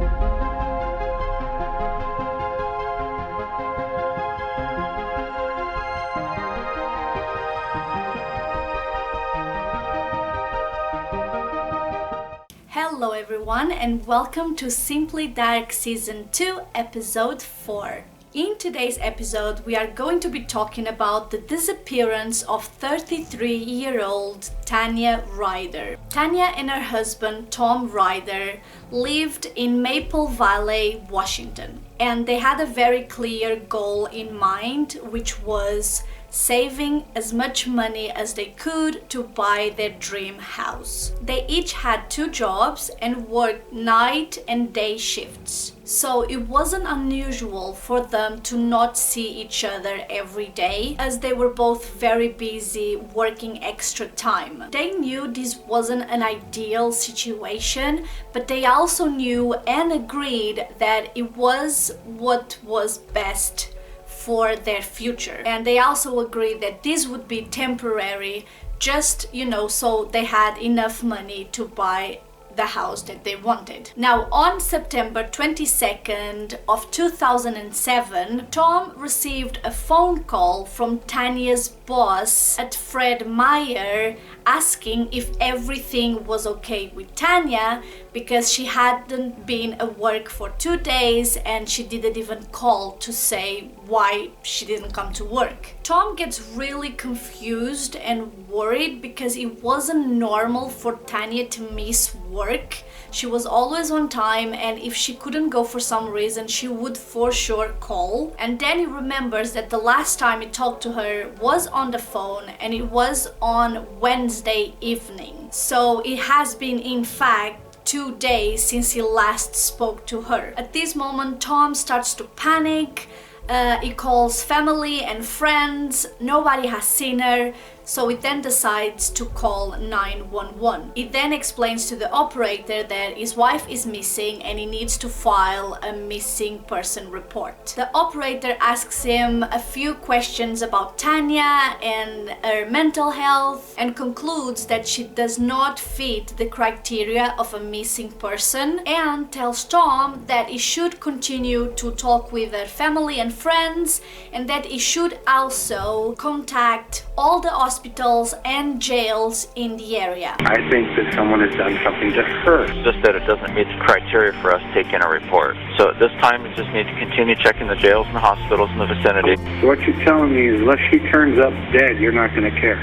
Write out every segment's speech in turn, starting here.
Hello everyone and welcome to SimplyDARK Season 2 Episode 4. In today's episode we are going to be talking about the disappearance of 33-year-old Tanya Rider. Tanya and her husband Tom Rider lived in Maple Valley, Washington, and they had a very clear goal in mind, which was saving as much money as they could to buy their dream house. They each had 2 jobs and worked night and day shifts, so it wasn't unusual for them to not see each other every day, as they were both very busy working extra time. They knew this wasn't an ideal situation, but they also knew and agreed that it was what was best for their future, and they also agreed that this would be temporary, just so they had enough money to buy the house that they wanted. Now, on September 22nd of 2007, Tom received a phone call from Tanya's boss at Fred Meyer asking if everything was okay with Tanya, because she hadn't been at work for 2 days and she didn't even call to say why she didn't come to work. Tom gets really confused and worried because it wasn't normal for Tanya to miss work. She was always on time, and if she couldn't go for some reason, she would for sure call. And then he remembers that the last time he talked to her was on the phone, and it was on Wednesday evening. So it has been, in fact, 2 days since he last spoke to her. At this moment, Tom starts to panic. He calls family and friends. Nobody has seen her, so he then decides to call 911. He then explains to the operator that his wife is missing and he needs to file a missing person report. The operator asks him a few questions about Tanya and her mental health and concludes that she does not fit the criteria of a missing person, and tells Tom that he should continue to talk with her family and friends, and that he should also contact all the hospitals and jails in the area. I think that someone has done something to her. It's just that it doesn't meet the criteria for us taking a report. So at this time, we just need to continue checking the jails and the hospitals in the vicinity. So what you're telling me is, unless she turns up dead, you're not going to care.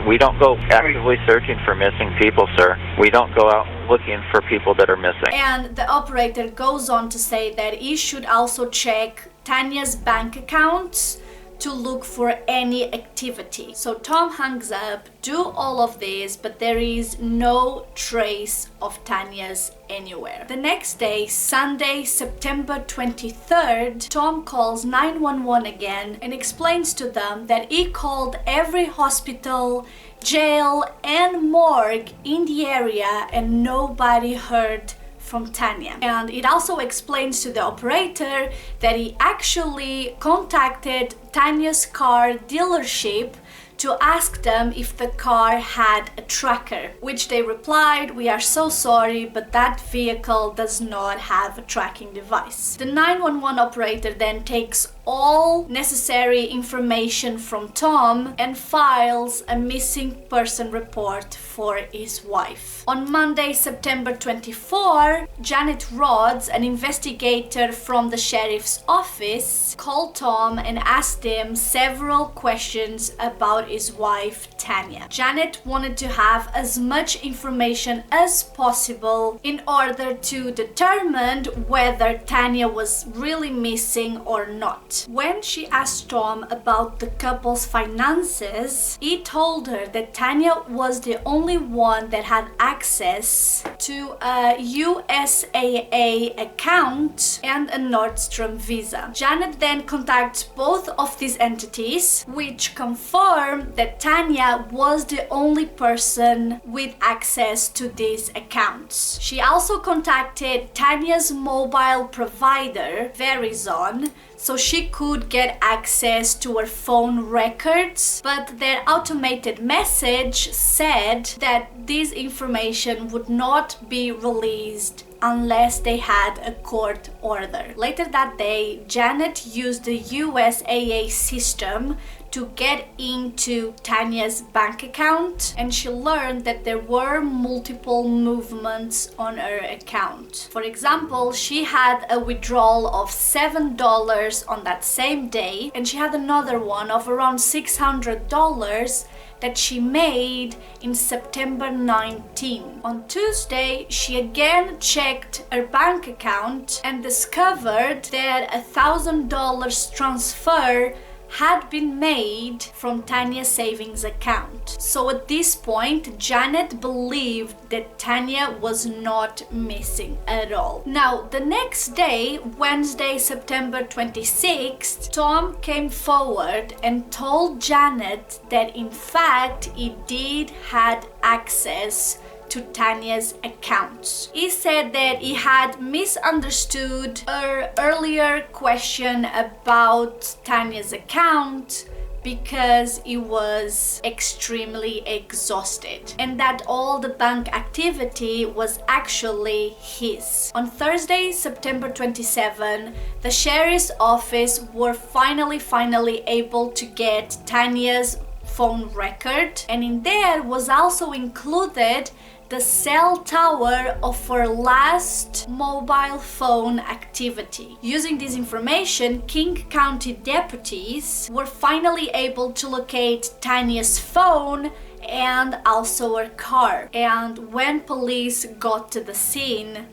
We don't go actively searching for missing people, sir. We don't go out looking for people that are missing. And the operator goes on to say that he should also check Tanya's bank accounts to look for any activity. So Tom hangs up, do all of this, but there is no trace of Tanya's anywhere. The next day, Sunday, September 23rd, Tom calls 911 again and explains to them that he called every hospital, jail, and morgue in the area and nobody heard from Tanya. And it also explains to the operator that he actually contacted Tanya's car dealership to ask them if the car had a tracker, which they replied, "We are so sorry, but that vehicle does not have a tracking device." The 911 operator then takes all necessary information from Tom and files a missing person report for his wife. On Monday, September 24, Janet Rhodes, an investigator from the sheriff's office, called Tom and asked him several questions about his wife, Tanya. Janet wanted to have as much information as possible in order to determine whether Tanya was really missing or not. When she asked Tom about the couple's finances, he told her that Tanya was the only one that had access to a USAA account and a Nordstrom visa. Janet then contacts both of these entities, which confirmed that Tanya was the only person with access to these accounts. She also contacted Tanya's mobile provider, Verizon, so she could get access to her phone records, but their automated message said that this information would not be released unless they had a court order. Later that day, Janet used the USAA system to get into Tanya's bank account, and she learned that there were multiple movements on her account. For example, she had a withdrawal of $7 on that same day, and she had another one of around $600 that she made in September 19. On Tuesday, she again checked her bank account and discovered that $1,000 transfer had been made from Tanya's savings account. So at this point, Janet believed that Tanya was not missing at all. Now, the next day, Wednesday, September 26th, Tom came forward and told Janet that in fact he did had access to Tanya's accounts. He said that he had misunderstood her earlier question about Tanya's account because he was extremely exhausted, and that all the bank activity was actually his. On Thursday, September 27, the sheriff's office were finally able to get Tanya's phone record, and in there was also included the cell tower of her last mobile phone activity. Using this information, King County deputies were finally able to locate Tanya's phone and also her car. And when police got to the scene,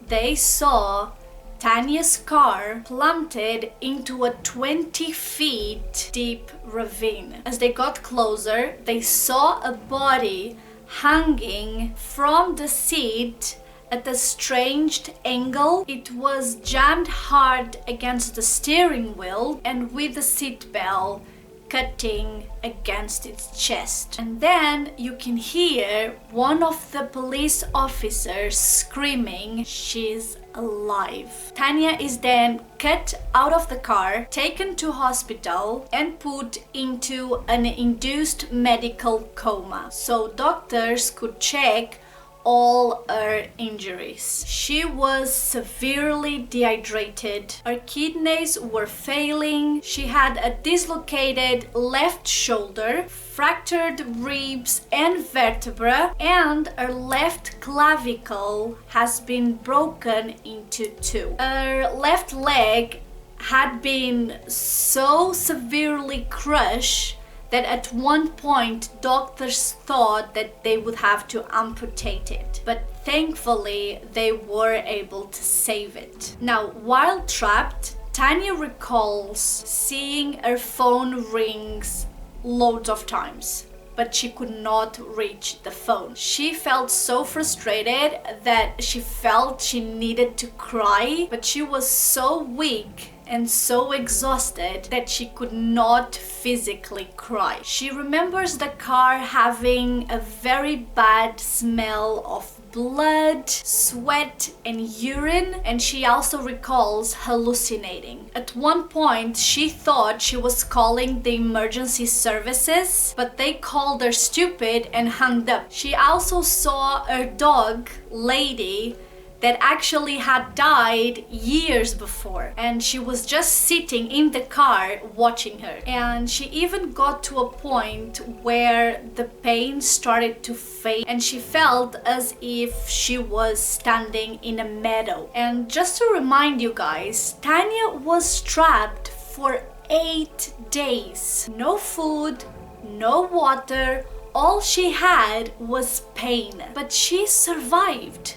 they saw Tanya's car plummeted into a 20 feet deep ravine. As they got closer, they saw a body hanging from the seat at a strange angle. It was jammed hard against the steering wheel and with the seat belt cutting against its chest. And then you can hear one of the police officers screaming, "She's alive." Tanya is then cut out of the car, taken to hospital and put into an induced medical coma so doctors could check all her injuries. She was severely dehydrated. Her kidneys were failing. She had a dislocated left shoulder, fractured ribs and vertebra, and her left clavicle has been broken into two. Her left leg had been so severely crushed that at one point doctors thought that they would have to amputate it, but thankfully they were able to save it. Now, while trapped, Tanya recalls seeing her phone rings loads of times, but she could not reach the phone. She felt so frustrated that she felt she needed to cry, but she was so weak and so exhausted that she could not physically cry. She remembers the car having a very bad smell of blood, sweat and urine, and she also recalls hallucinating. At one point she thought she was calling the emergency services, but they called her stupid and hung up. She also saw her dog, Lady, that actually had died years before, and she was just sitting in the car watching her. And she even got to a point where the pain started to fade and she felt as if she was standing in a meadow. And just to remind you guys, Tanya was trapped for 8 days. No food, no water, all she had was pain. But she survived.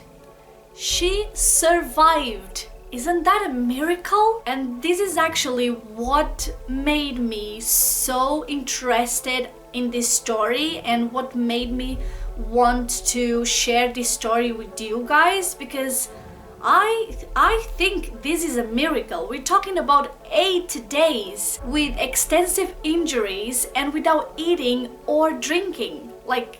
She survived. Isn't that a miracle? And this is actually what made me so interested in this story and what made me want to share this story with you guys, because I think this is a miracle. We're talking about 8 days with extensive injuries and without eating or drinking. Like,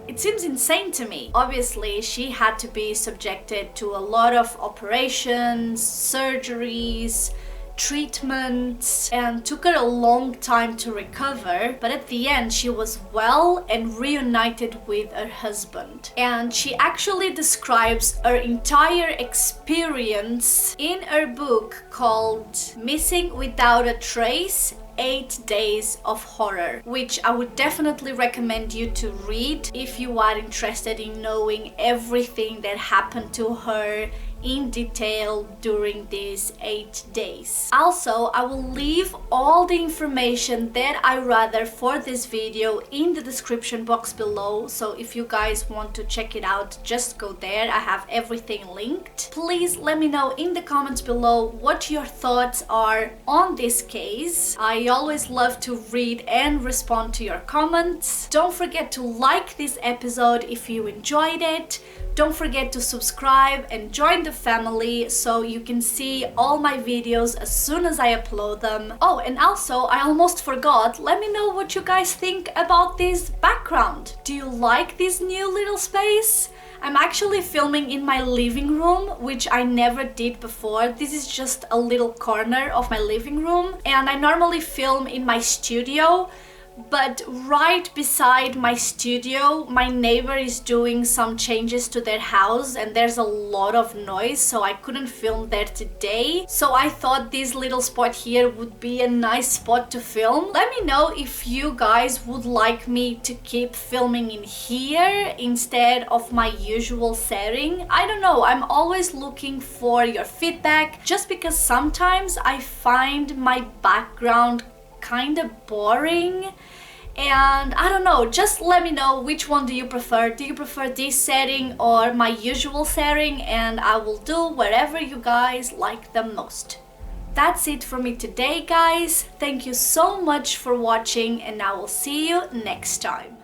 it seems insane to me. Obviously, she had to be subjected to a lot of operations, surgeries, treatment and took her a long time to recover, but at the end she was well and reunited with her husband. And she actually describes her entire experience in her book called Missing Without a Trace: 8 Days of Horror, which I would definitely recommend you to read if you are interested in knowing everything that happened to her in detail during these 8 days. Also, I will leave all the information that I rather for this video in the description box below, so if you guys want to check it out, just go there. I have everything linked. Please let me know in the comments below what your thoughts are on this case. I always love to read and respond to your comments. Don't forget to like this episode if you enjoyed it. Don't forget to subscribe and join the family so you can see all my videos as soon as I upload them. Oh, and also, I almost forgot, let me know what you guys think about this background. Do you like this new little space? I'm actually filming in my living room, which I never did before. This is just a little corner of my living room, and I normally film in my studio. But right beside my studio, my neighbor is doing some changes to their house and there's a lot of noise, so I couldn't film there today. So I thought this little spot here would be a nice spot to film. Let me know if you guys would like me to keep filming in here instead of my usual setting. I don't know, I'm always looking for your feedback, just because sometimes I find my background kind of boring, and I don't know, just let me know which one do you prefer. Do you prefer this setting or my usual setting, and I will do whatever you guys like the most. That's it for me today, guys. Thank you so much for watching, and I will see you next time.